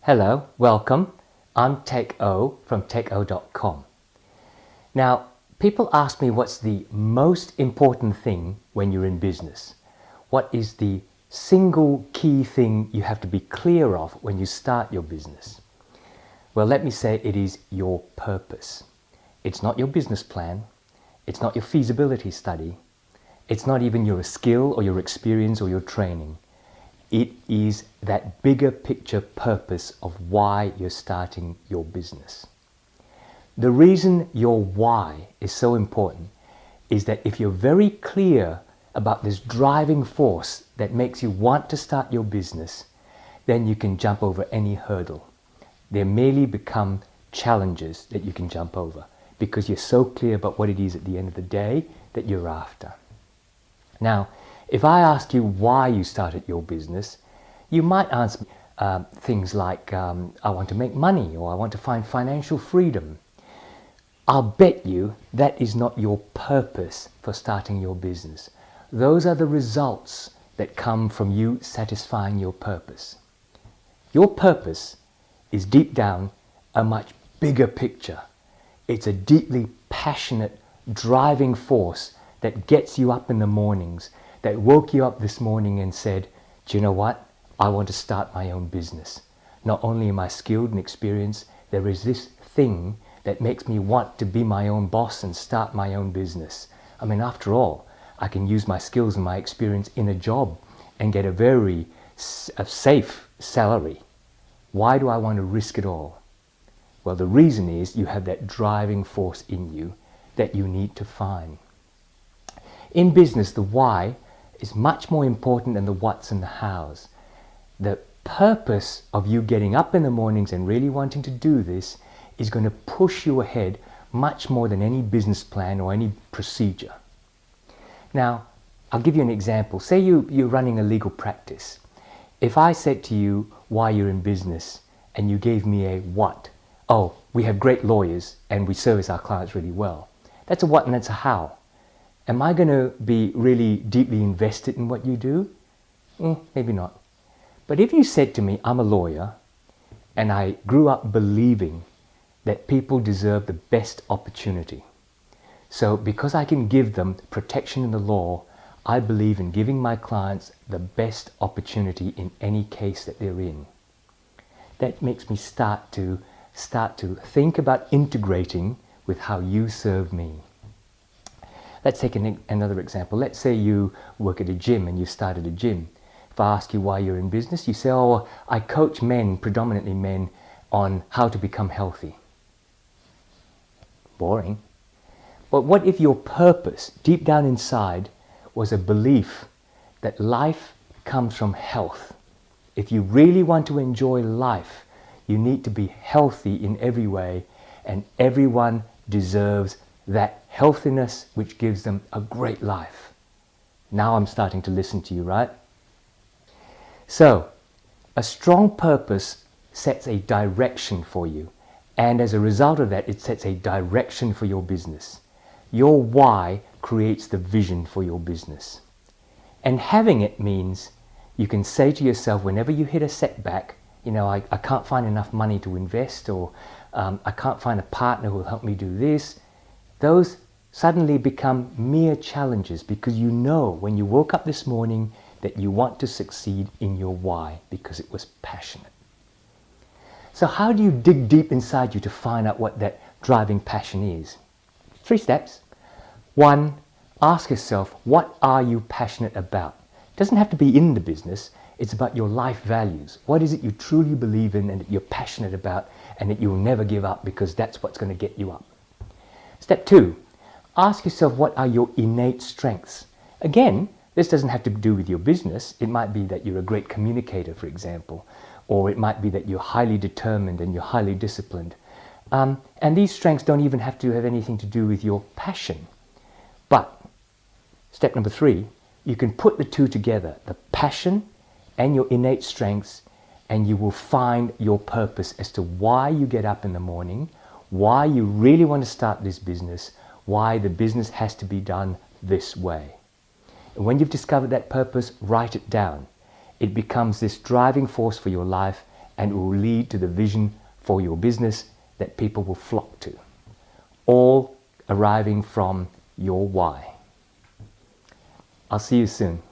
Hello, welcome. I'm Tech O from techo.com. Now, people ask me what's the most important thing when you're in business. What is the single key thing you have to be clear of when you start your business? Well, let me say it is your purpose. It's not your business plan. It's not your feasibility study. It's not even your skill or your experience or your training. It is that bigger picture purpose of why you're starting your business. The reason your why is so important is that if you're very clear about this driving force that makes you want to start your business, then you can jump over any hurdle. They merely become challenges that you can jump over because you're so clear about what it is at the end of the day that you're after. Now, if I ask you why you started your business, you might answer things like, I want to make money, or I want to find financial freedom. I'll bet you that is not your purpose for starting your business. Those are the results that come from you satisfying your purpose. Your purpose is deep down a much bigger picture. It's a deeply passionate, driving force that gets you up in the mornings, that woke you up this morning and said, do you know what? I want to start my own business. Not only am I skilled and experienced, there is this thing that makes me want to be my own boss and start my own business. I mean, after all, I can use my skills and my experience in a job and get a very safe salary. Why do I want to risk it all? Well, the reason is you have that driving force in you that you need to find. In business, the why is much more important than the what's and the how's. The purpose of you getting up in the mornings and really wanting to do this is going to push you ahead much more than any business plan or any procedure. Now, I'll give you an example. Say you're running a legal practice. If I said to you why you're in business and you gave me a what, oh, we have great lawyers and we service our clients really well. That's a what and that's a how. Am I going to be really deeply invested in what you do? Maybe not. But if you said to me, I'm a lawyer, and I grew up believing that people deserve the best opportunity. So because I can give them protection in the law, I believe in giving my clients the best opportunity in any case that they're in. That makes me start to think about integrating with how you serve me. Let's take another example. Let's say you work at a gym and you started a gym. If I ask you why you're in business, you say, oh, I coach men, predominantly men, on how to become healthy. Boring. But what if your purpose, deep down inside, was a belief that life comes from health? If you really want to enjoy life, you need to be healthy in every way, and everyone deserves that healthiness which gives them a great life. Now I'm starting to listen to you, right? So, a strong purpose sets a direction for you, and as a result of that, it sets a direction for your business. Your why creates the vision for your business. And having it means you can say to yourself whenever you hit a setback, you know, I can't find enough money to invest, or I can't find a partner who will help me do this. Those suddenly become mere challenges because you know when you woke up this morning that you want to succeed in your why because it was passionate. So how do you dig deep inside you to find out what that driving passion is? 3 steps. 1, ask yourself, what are you passionate about? It doesn't have to be in the business. It's about your life values. What is it you truly believe in and that you're passionate about and that you'll never give up because that's what's going to get you up? Step 2, ask yourself what are your innate strengths. Again, this doesn't have to do with your business. It might be that you're a great communicator, for example, or it might be that you're highly determined and you're highly disciplined. And these strengths don't even have to have anything to do with your passion. But step number 3, you can put the two together, the passion and your innate strengths, and you will find your purpose as to why you get up in the morning, why you really want to start this business, why the business has to be done this way. And when you've discovered that purpose, write it down. It becomes this driving force for your life and it will lead to the vision for your business that people will flock to, all arriving from your why. I'll see you soon.